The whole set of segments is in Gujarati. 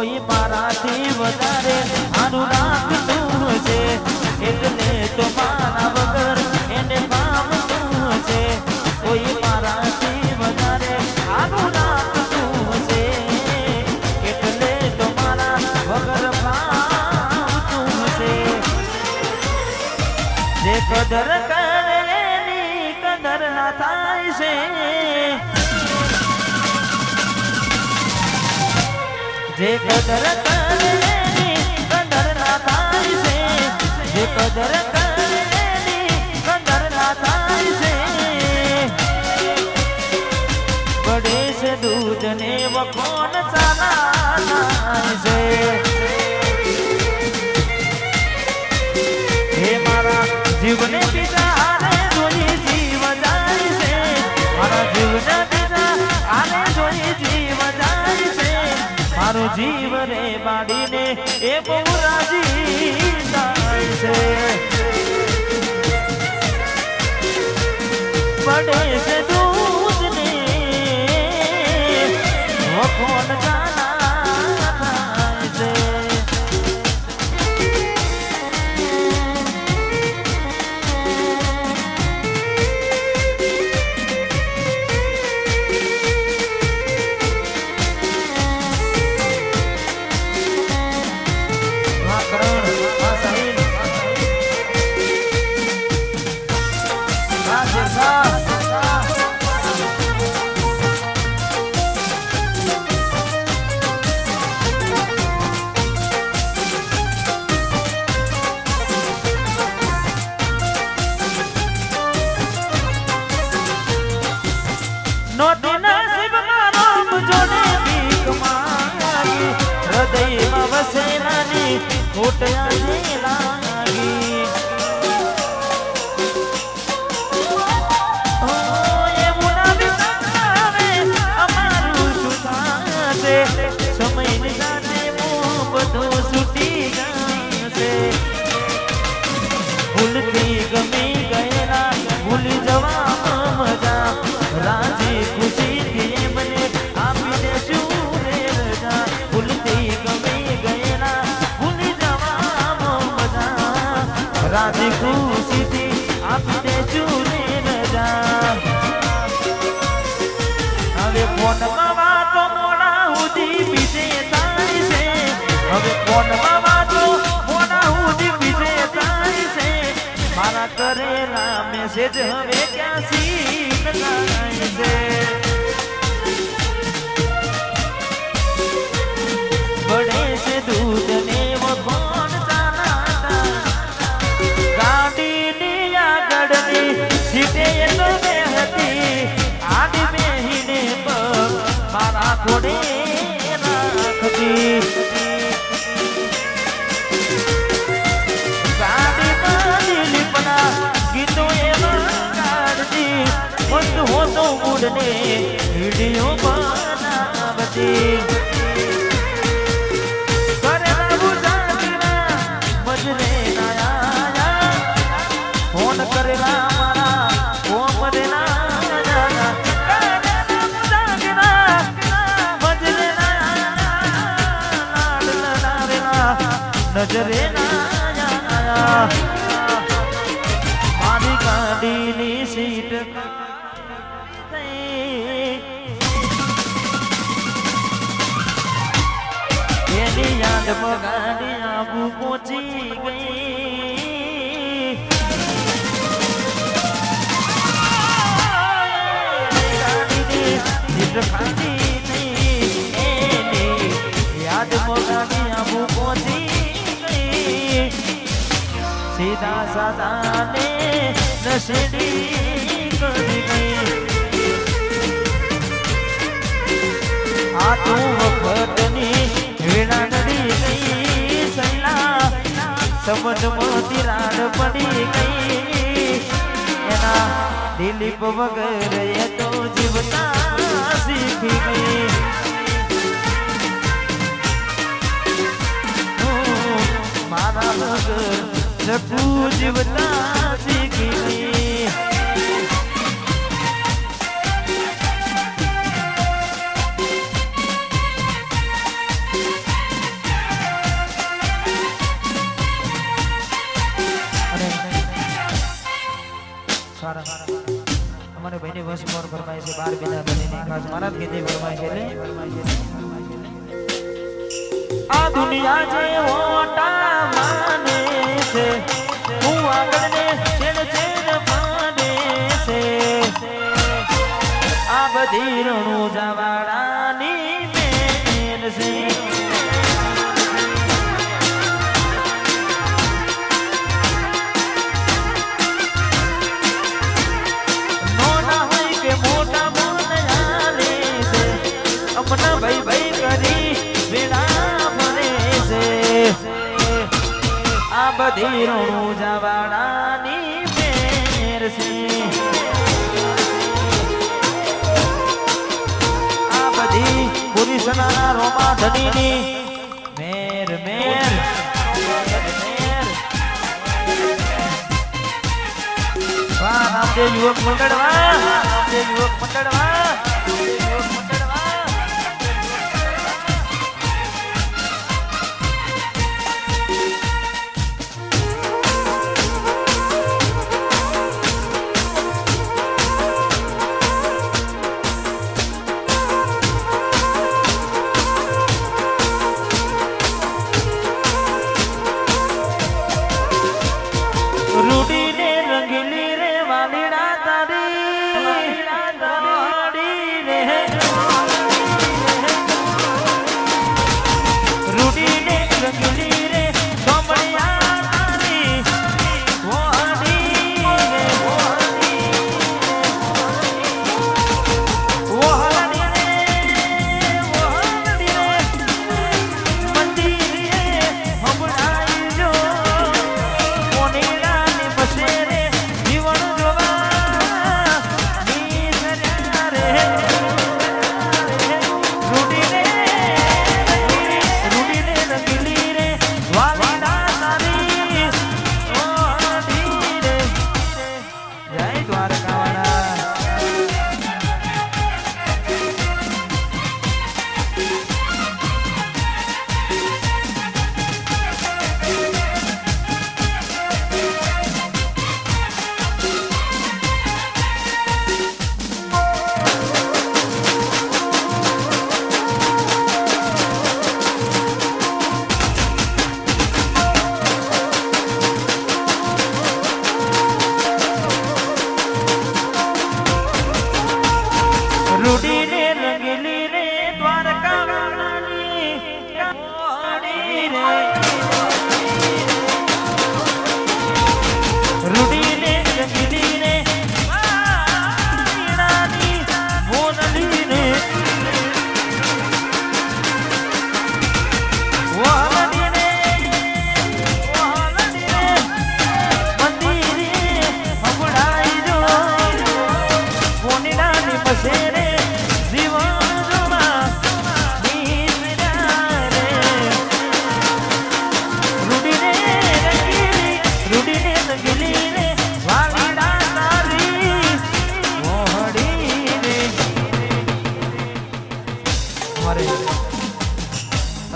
કોઈ મારાથી વધારે આનું રાખતું હશે એટલે તો મારા વગર એને પામતું હશે કોઈ મારાથી વધારે આનું રાખતું હશે એટલે તો મારા વગર પામતું હશે જે કદર કરે એની કદર ના થાય છે જે કદર કરે એની કદર ના થાય છે જે કદર કરે એની કદર ના થાય છે પડે છે દૂધ ને વખોન ચાલા થાય છે હે મારા જીવને બીજા આને જોઈ જીવ જાય છે મારા જીવને બીજા આને જોઈ જીવ જાય છે મારો જીવ રે બાળીને એ બહુ રાજી થાય છે પડે છે દૂધ ને વખોન ચાલા થાય છે હૃદયમાં વસેલાની ખોટયાની લાગી એવું ના વિચારે અમારું શું થાશે સમયની સાથે બધું છૂટી જશે ભૂલથી ગમી ગયેલા ભૂલી જવામાં મજા રાજી ખુશીથી મને આપીને શું રાજી ખુશીથી આપીને ચૂને રજા હવે ફોનમાં વાતો મોડા સુધી બીજે થાય છે હવે ફોનમાં વાતો મોડા સુધી બીજે થાય છે મારા કરેલા મેસેજ હવે ક્યાં સીન થાય છે પડે છે દૂધ ને વખોન ગાડીની આગળની સીટે તો બેહતી આડી બેહીને મારા ઘોડે રાખતી ગાડીમાં દિલીપના ગીતો એમાં કાઢતી મસ્ત હોતો મૂડને વિડીયો બનાવતી કરેલા ગુજરાતીના મજરે ફોન કરેલા મારા કોમ રે ના નજરે ના મારી ગાડીની સીટ એની યાદમાં ગાડી આબુ પહોંચી ગઈ ખાતી નહીં એની યાદ મોગાની આબુ પહોંચી ગઈ સીધા સાદાને નશેડી કરી ગઈ આ તું વખતની વીણા નડી ગઈ સૈલા સમજમાં તિરાડ પડી ગઈ એના દિલીપ વગર એ તો જીવતા શીખી ગઈ મારા વગર જગું જીવતા શીખી ગઈ ખાસ મારા કીધી ફરમાય છે આ દુનિયા જે ઓટા માને છે હું આગળ ને ચેન ચેન પાને છે આ બધી રણું જવાડાની મેન છે ભાઈ ભાઈ કરી વેળા ફરે છે આ બધી રણું જવાડાની મેર છે આ બધી પુરુષના રોમા ધણીની મેર મેર વાહ રામદેવ યુવક મંડળ વાહ રામદેવ યુવક મંડળ વાહ યુવક મંડળ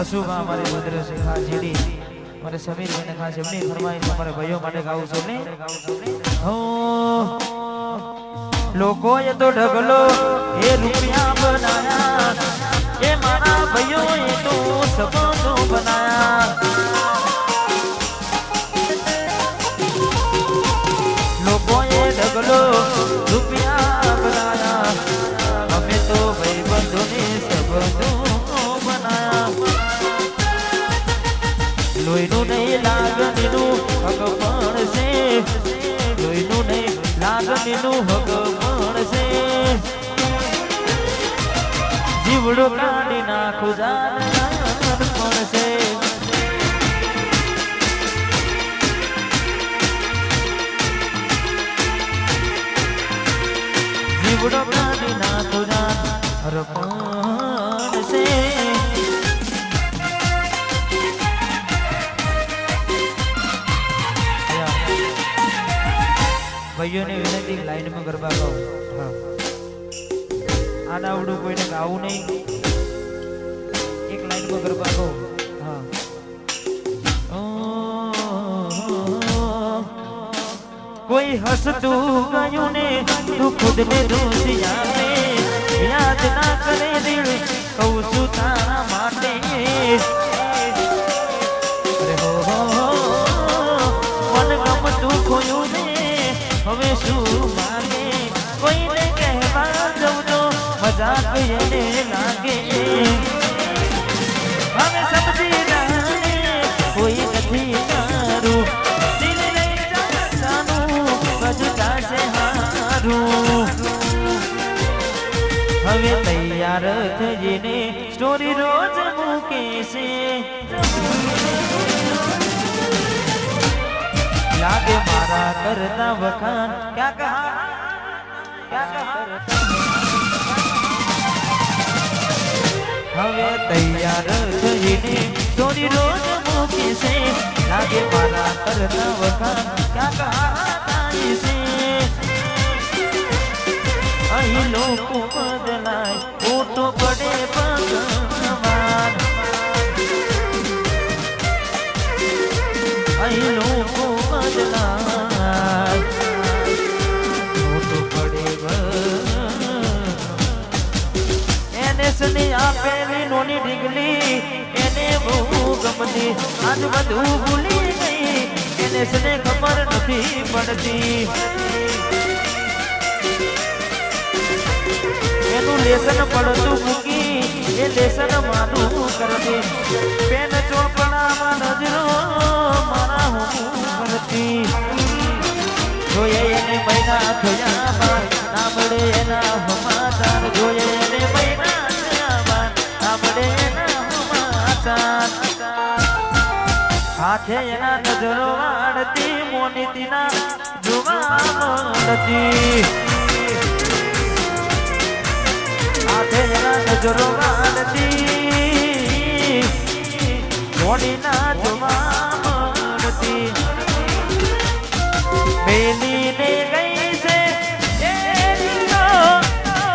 અશુભા મારે ભદ્ર છે ખાસ જીડી મારે સમીર ભાઈને ખાસ એમની ફરમાઈ છે મારે ભાઈઓ માટે ગાવું છું ને હો લોકોએ તો ઢગલો એ રૂપિયા બનાયા એ મારા ભાઈઓએ તો સપનો બનાયા લોકોએ ઢગલો રૂપિયા બનાયા અમે તો ભાઈ બંધોને સપનો લોહીનું નહીં લાગણીનું હક પણ છે લોહીનું નહીં લાગણીનું હક પણ છે જીવડો કાઢી નાખું જાન પણ છે જીવડો કાઢી નાખું જાન પણ છે ભાઈઓને વિનંતી લાઈનમાં ગરબા ગાઓ હા આડાવડું કોઈને ગાવું નહીં એક લાઈનમાં ગરબા ગાઓ હા કોઈ હસતું ગયું ને તું ખુદ ને દોષી આવે યાદ યાદ ના કરે દિલ કહું છું તારા માટે મન ગમતું ખોયું ને હવે શું માગે કોઈને કહેવા જવું તો મજાક એને લાગે હવે સમજી જાણે કોઈ નથી મારું દિલ લઈ જાનું બધું જાશે હારું હવે તૈયાર થઈને સ્ટોરી રોજ મૂકે છે લાગે મારા કરતા વખાણ ક્યાં હવે તૈયાર થઈને સ્ટોરી રોજ મૂકે છે લાગે મારા કરતા વખાણ ક્યાં છે અહીં લોકો બદલાય ફોટો પડે ભગવાન અહીં લોકો બદલાય ફોટો પડે એને સની આપેલી નોની ઢીગલી એને બહુ ગમતી આજ બધું ભૂલી ગઈ એને સને ખબર નથી પડતી એનું લેસન પડતું મૂકી એ લેસન માનું કરતી પેન ચોપડામાં નજરો મારા હું કરતી જોઈએ એને મહિના થયા બાદ સાંભળે એના સમાચાર જોઈએ એને મહિના થયા બાદ સાંભળે એના સમાચાર હાથે એના નજરો વાળતી મોનીતીના જોવા મળતી નજરો વાળતી મોડીના જોવા મળતી મેલીને ગઈ છે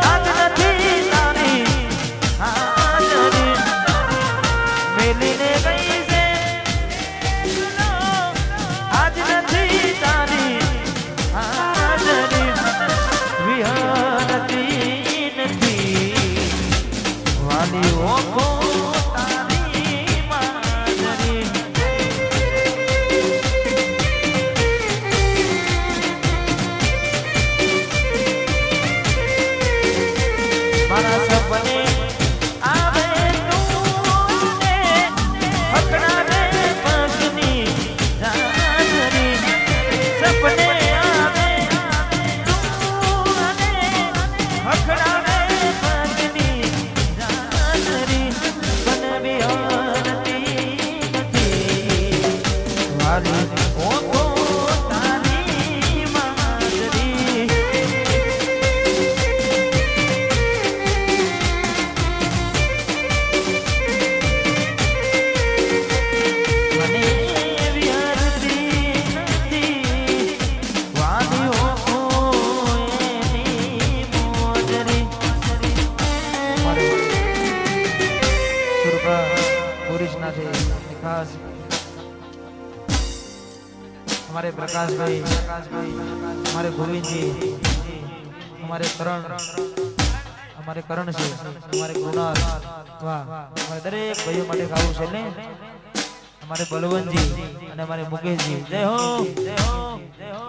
આજ નથી તારી હાજરી મેલીને ગઈ છે આજ નથી તારી હાજરી વિહરતી ઓખો તારી માજરી મારા સપને આવે તું પકડાવે પગની જાજરી સપને આવે તું પકડાવે પગની हमारे प्रकाश भाई हमारे गोविंद जी हमारे करण सिंह हमारे गुरुनाथ वाह हमारे दरेक भाइयों માટે ગાવું છે ને हमारे बलवंत जी અને हमारे मुकेश जी जय हो जय हो जय हो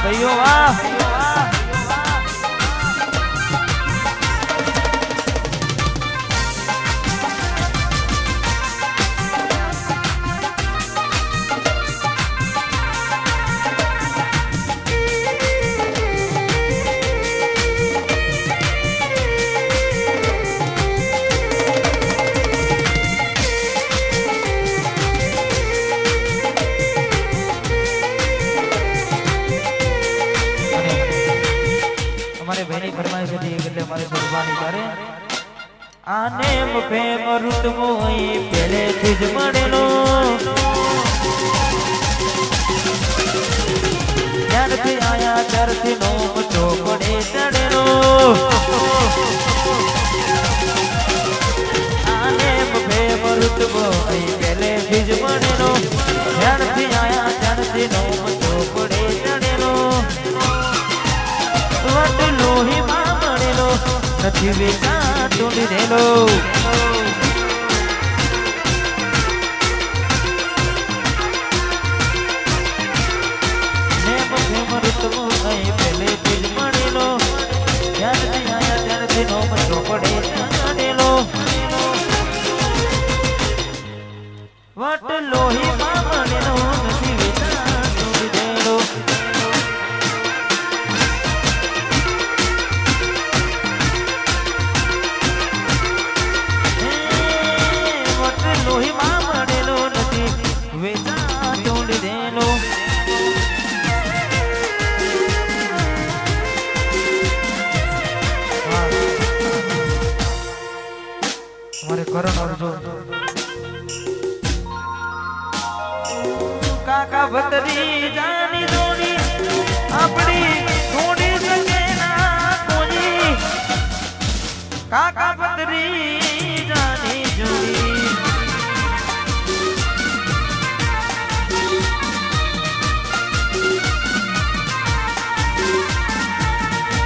भाइयों वाह અમારે ભાઈની ફરમાઈશ હતી એટલે મારે બોલવાની તારે આને પ્રેમ રૂટમો પહેલેથી જ મળેલો ત્યારથી આયા ત્યારથી નો ચોપડે ચડેલો આને પ્રેમ રૂટમો પહેલેથી જ મળેલો ત્યારથી આયા ત્યારથી નો ચોપડે ચડેલો વટ લોહીમાં મળેલો નથી વેચાતો લીધેલો પહેલેથી જ મળેલો ત્યારથી આયા ત્યારથી નો ચોપડે ચડેલો વટ લોહીમાં મળેલો નથી વેચાતો લીધેલો લોહીમાં મળેલો નથી વેચાતો લીધેલો અમારે કરણ અર્જુન કાકા ભતરી જાની જોડી આપણી થોડી શકે ના કોઈ કાકા ભતરી જાની જોડી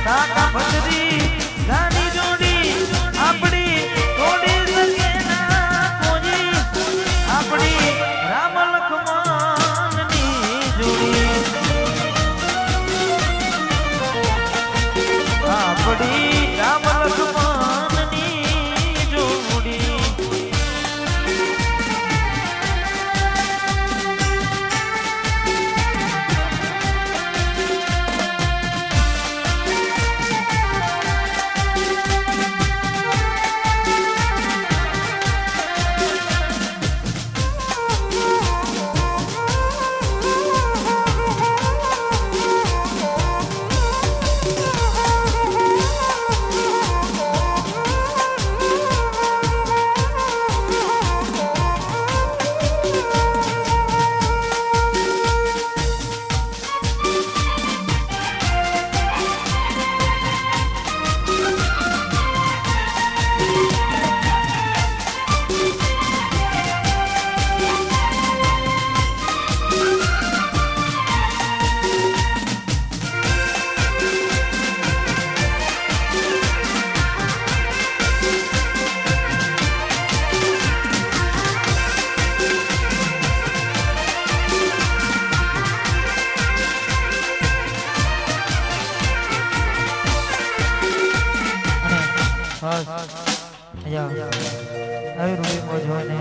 કાકા ભતરી જાની જોડી આપણી થોડી શકે ના કોઈ આપણી રામ લખમણની જોડી આપણી રામ લખમણની જોડી આવી રૂબી મોજ હોય ને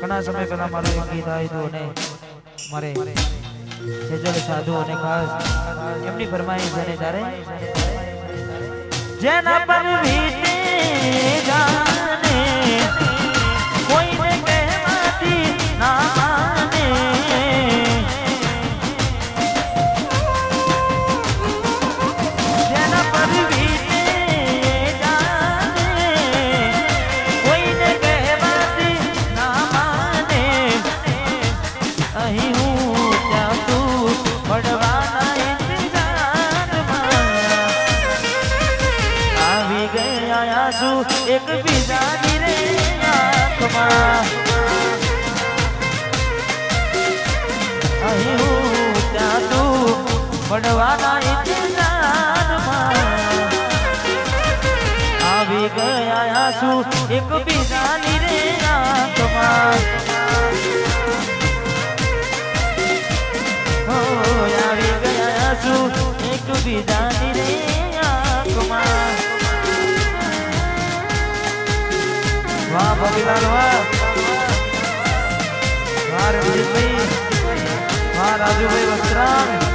ઘણા સમય પહેલા મારું એક ગીત આવ્યું હતું અને મારે સેજલ સાધુ અને ખાસ એમની ફરમાઈશ અને તારે જેના પર વીતે જાને કોઈને કહેવાતી ના માને જેના પર વીતે જાને કોઈને કહેવાતી ના માને અહીં હું ત્યાં તું પડવાના ઇંતજારમાં આવી ગયા આંસુ એક બીજાની રે આંખમાં અહીં હું ત્યાં તું પડવાના ઇંતજારમાં આવી ગયા આંસુ એક બીજાની રે આંખમાં આવી ગયા આંસુ એક બીજાની રે રતિલાલ વાહ રણજીતભાઈ વાહ રાજુભાઈ વસ્ત્રામ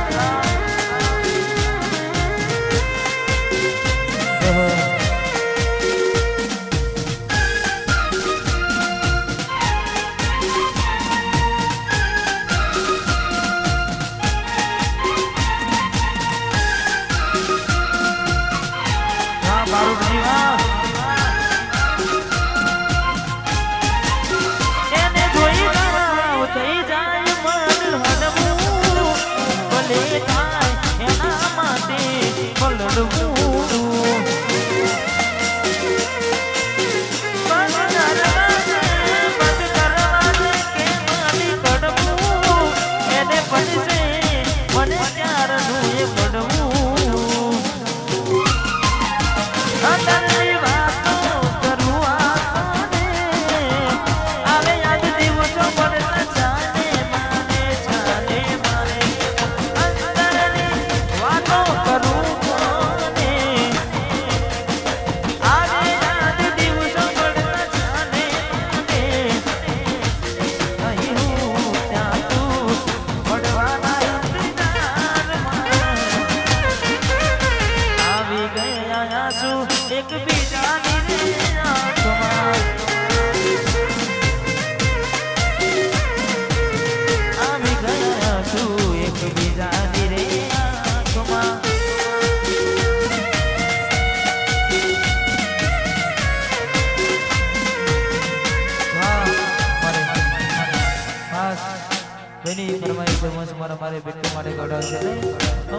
બેની ફરમાઈ ફરમાશ મારા મારે બેટો માટે ગડાવશે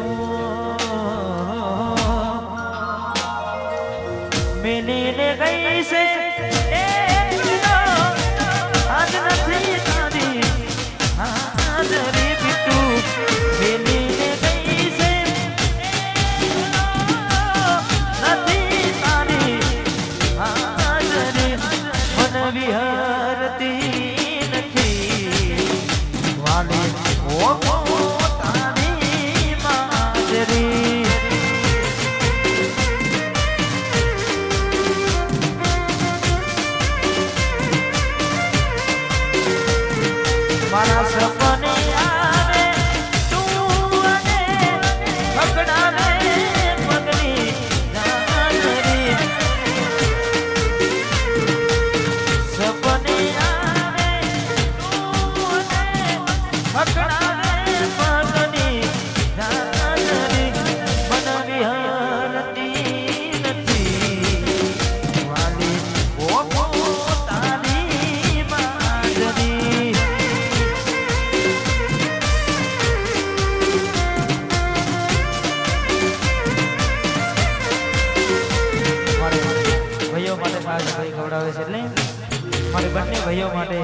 મેલીને ગઈ છે આજ નથી તારી હાજરી બિટ્ટુ મેલીને ગઈ છે નથી તારી હાજરી મન વિહરતી મારા સપને આવે તું અને પકડાવે પગની નાનરી સપને આવે તું અને પકડાવે પગની નાનરી મન વિહરતી નથી વાલી ઓ તારી માજરી ભાઈ ખવડાવે છે એટલે મારે બંને ભાઈઓ માટે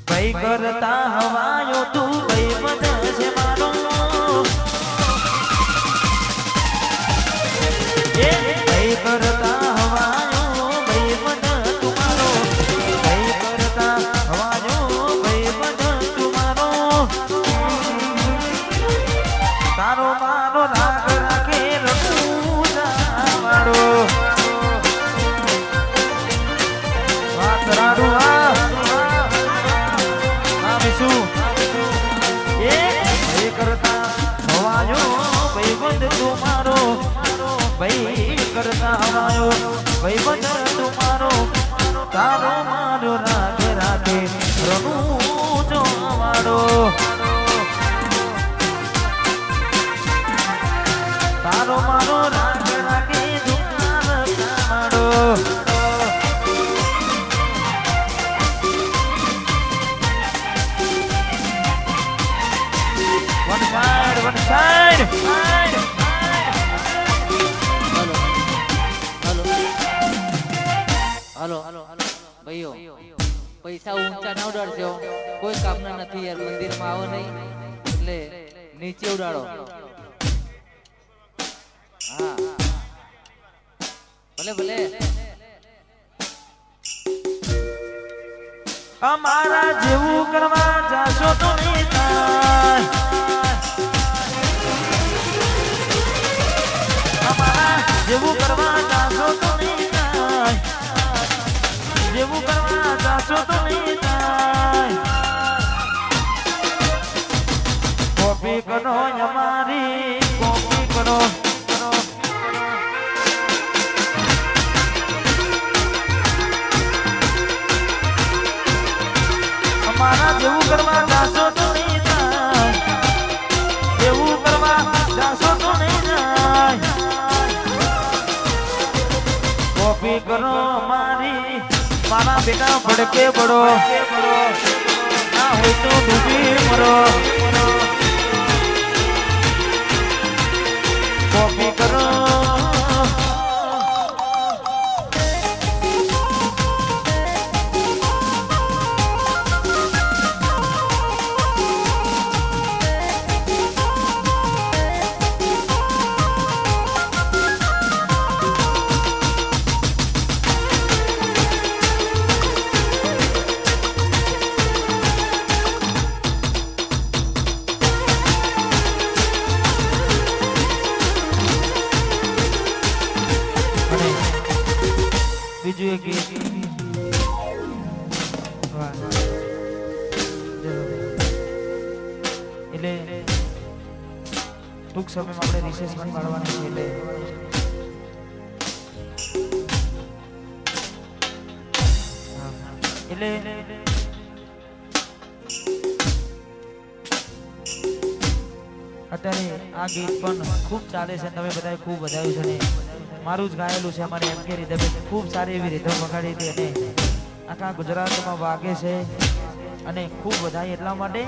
ભાઈ કરતા હવાયો તું ભાઈ બધે છે મારો એ ભાઈ કરતા હવાયો ભાઈ બધે તુમારો ભાઈ કરતા તારો મારો રાગ રાખે રઘુજાવાળો વાત રાડું આવીશું એ ભાઈ કરતા હવાયો ભાઈ બંધ તુમારો ભાઈ કરતા હવાયો ભાઈ બંધ તુમારો તારો મારો રાગ રાખે રઘુજાવાળો તારો મારો રાગ રાખી દુકાન કાઢો વન સાઈડ હલો ભાઈઓ પૈસા ઊંચા ના ઉડાડજો કોઈ કામના નથી યાર મંદિરમાં આવો નહીં એટલે નીચે ઉડાડો હા ભલે ભલે અમારા જેવું કરવા જાશો તો નહીં થાય. અમારા જેવું કરવા જાશો તો નહીં થાય. જેવું કરવા જાશો તો નહીં થાય. કોપી કરો અમારી કોપી કરો. અમારા જેવું કરવા જાશો તો નહીં થાય. જેવું કરવા જાશો તો નહીં થાય. કોપી કરો મારી મારા બેટા ભડકે બડો ના હોય તો ડૂબી મરો. કોપી કરો બીજું એક ગીત. વાહ. એટલે ટૂંક સમયમાં આપણે રિસેસ પણ પાડવાની છે. એટલે અત્યારે આ ગીત પણ ખૂબ ચાલે છે. તમે બધાએ ખૂબ વધાવ્યું છે ને મારું જ ગાયેલું છે. અમારે એમ કે રીતે ખૂબ સારી એવી રીતે વગાડી હતી અને આખા ગુજરાતમાં વાગે છે અને ખૂબ વધાય એટલા માટે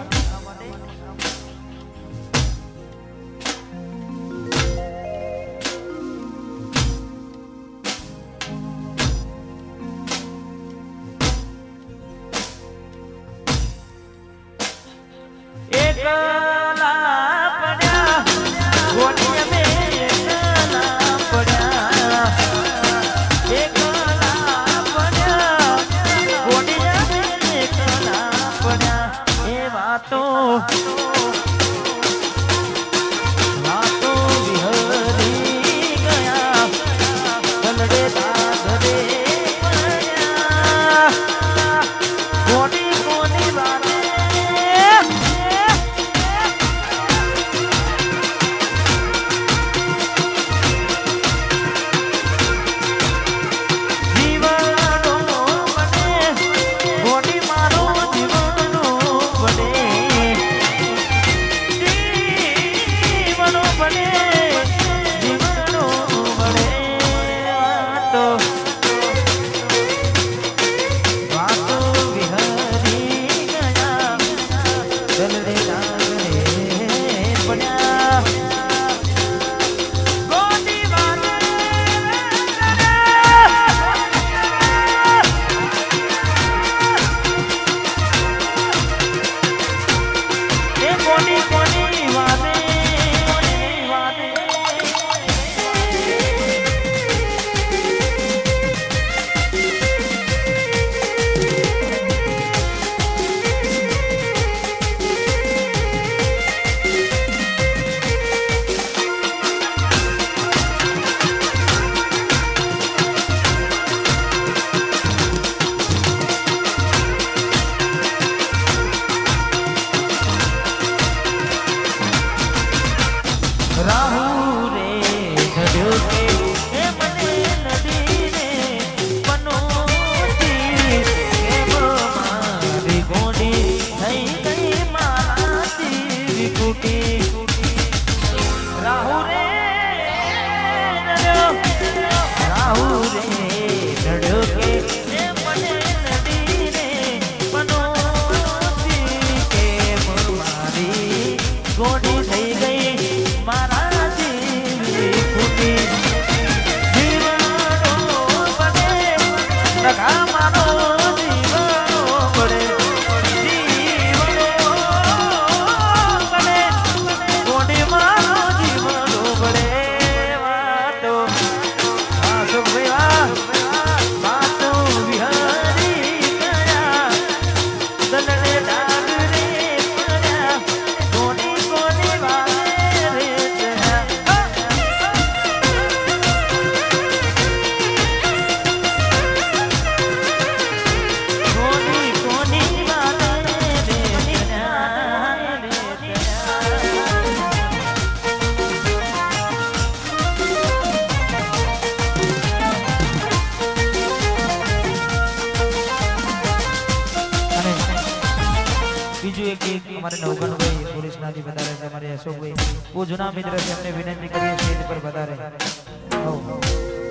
અમારે નવગણભાઈ પોલીસનાથી વધારે છે, અમારે અશોકભાઈ બહુ જૂના મિત્ર છે, એમને વિનંતી કરીએ સ્ટેજ પર વધારે.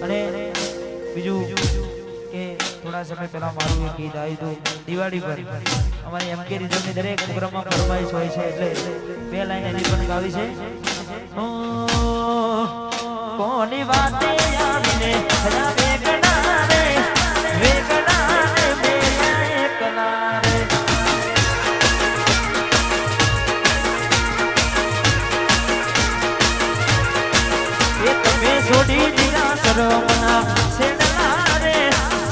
અને બીજું કે થોડા સમય પહેલા મારું એક ગીત આવ્યું હતું દિવાળી પર. અમારી એમ કે રીઝનની દરેક પ્રોગ્રામમાં ફરમાઈશ હોય છે, એટલે 2 લાઈન એની પણ ગાવી છે. કોની વાતે આવીને થયા વેગણા રે, વેગણા રે મેરા એકલા રે. એ તમે છોડી દીધા શરમના સેડલા રે,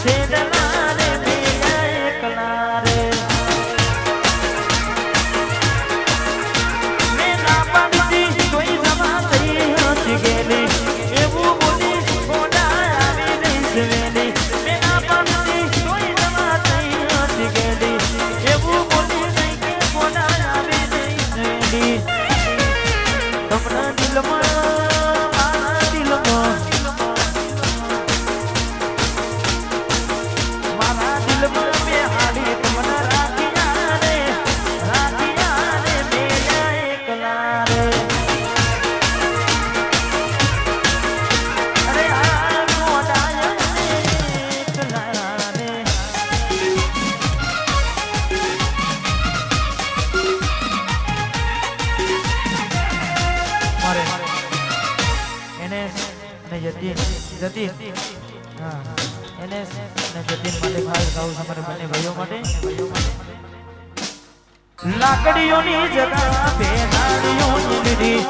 સેડલા રે મેરા એકલા રે. મેં ના પાડી કોઈ જમા થઈ હતી ગેલી, એવું બોલી કોડા આવી નહીં સવેલી. મેં ના પાડી કોઈ જમા થઈ હતી ગેલી, એવું બોલી નહીં કે કોડા આવી નહીં સવેલી. તમારા દિલમાં લાકડીઓની જગા બેનાડીઓની લીધી,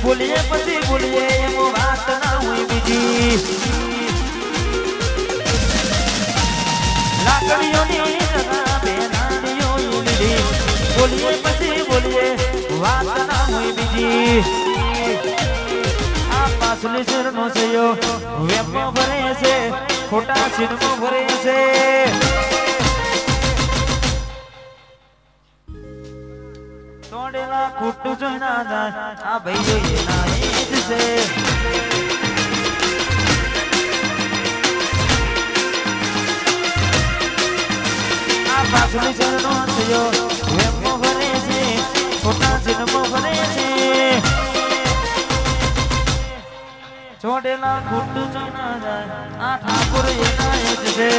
બોલીએ પછી બોલીએ એમ વાત ના હોય બીજી. લાકડીઓની જગા બેનાડીઓની લીધી, બોલીએ પછી બોલીએ વાત ના હોય બીજી. આ પાછલી શેરનો સયો વેપમાં ભરે છે, ખોટા શીરમાં ભરે છે. તોડેલા ખોટું જોઈ ના જાય, આ ભાઈઓ એના એ જ છે. આ પાછલી શેરનો સયો વેપમાં ભરે છે, ખોટા શીરમાં ભરે છે. ચોડેલા ખોટું જોઈ ના જાય, આ ઠાકોર એના એ જ છે.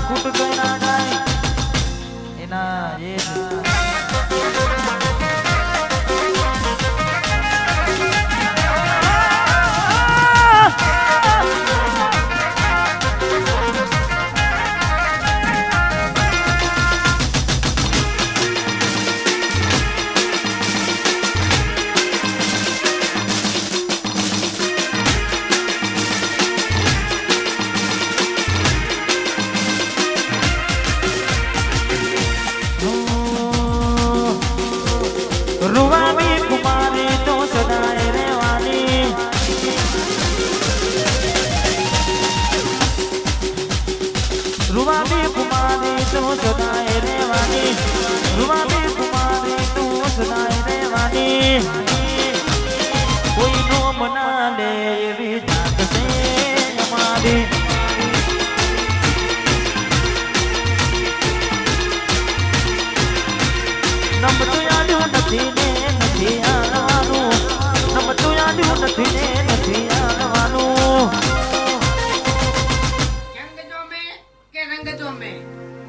ખોટું જોઈ ના જાય એના એ જ. રૂવામી કુમારી તો સદાય રહેવાની, રૂવામી કુમારી તો સદાય રહેવાની, રૂવામી કુમારી તો સદાય રહેવાની. કોઈ નો મના લે એવી જાત છે અમારી. નમતું યાદું નથી ને નથી આવવાનું, નમતું યાદું નથી ને નથી આવવાનું. રંગ જો મેં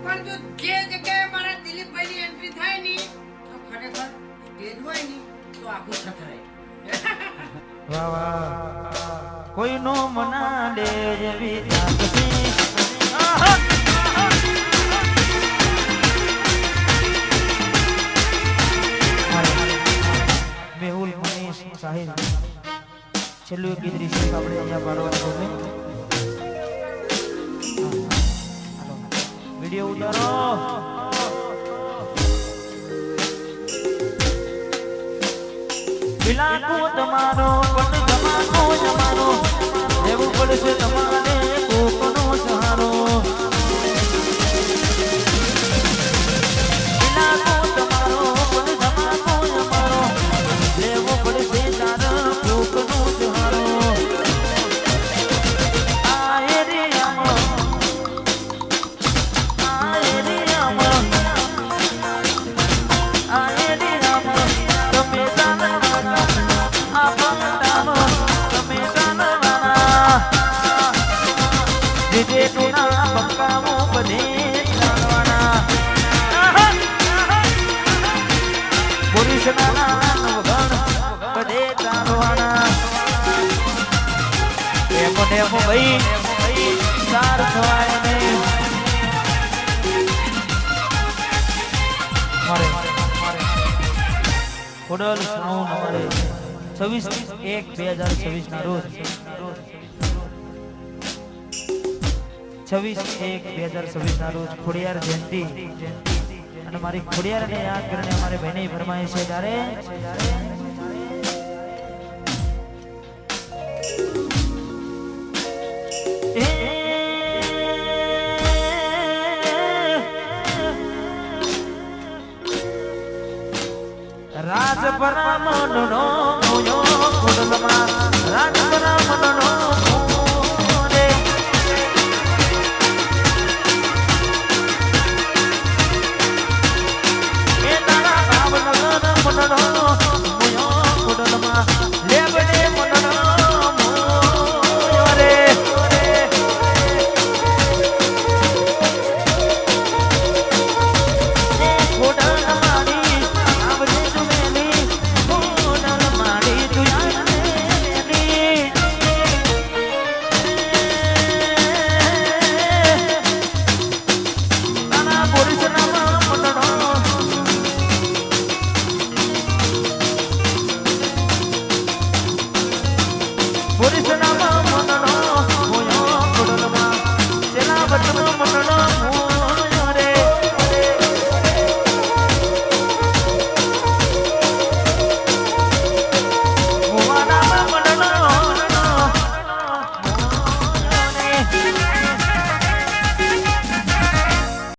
પણ જો જે જગ્યાએ મારા દિલીપભાઈની એન્ટ્રી થાય ની તો ખરેખર સ્ટેજ હોય ની તો આખું છથરાય. વાહ વાહ, કોઈ નો મના લે એવી જાત છે. મેહુલ મનીષ સાહિલ છેલ્લું એક ગીત રિશેષ આપણે અહીંયા પાડવાનું છે. વિડિયો ઉતારો. બિલાકો તમારો પણ જમાનો જમાનો, લેવું પડશે તમારે કોકનો સહારો. બિલાકો તમારો પણ જમાનો જમાનો, લેવો પડશે તારા કોકનો સહારો. કૃષ્ણના વગણ બધે ચાલવાના એમ ને એમ ભાઈ સાર થવાય નહીં મારે ખોડલ સાઉન્ડ અમારે 26/1/2026 ના રોજ 26/1/2026 ના રોજ ખોડિયાર જયંતિ અને મારી ખોડિયારને યાદ કરીને અમારે બહેની ફરમાય છે ત્યારે રાજપરા મનનો મોયો ખોડલમાં રાજપરા મનનો મોરે એ તારા ભાવનગર મનનો મોયો ખોડલમાં લેબડે મનનો મોયો રે ખોડલ મારી આવજે જુમેલી ખોડલ મારી તું આવેલી તારા પુરુષના મનનો પુરુષના મનનો મોયો ખોડલમાં ચેલા બચનો મનનો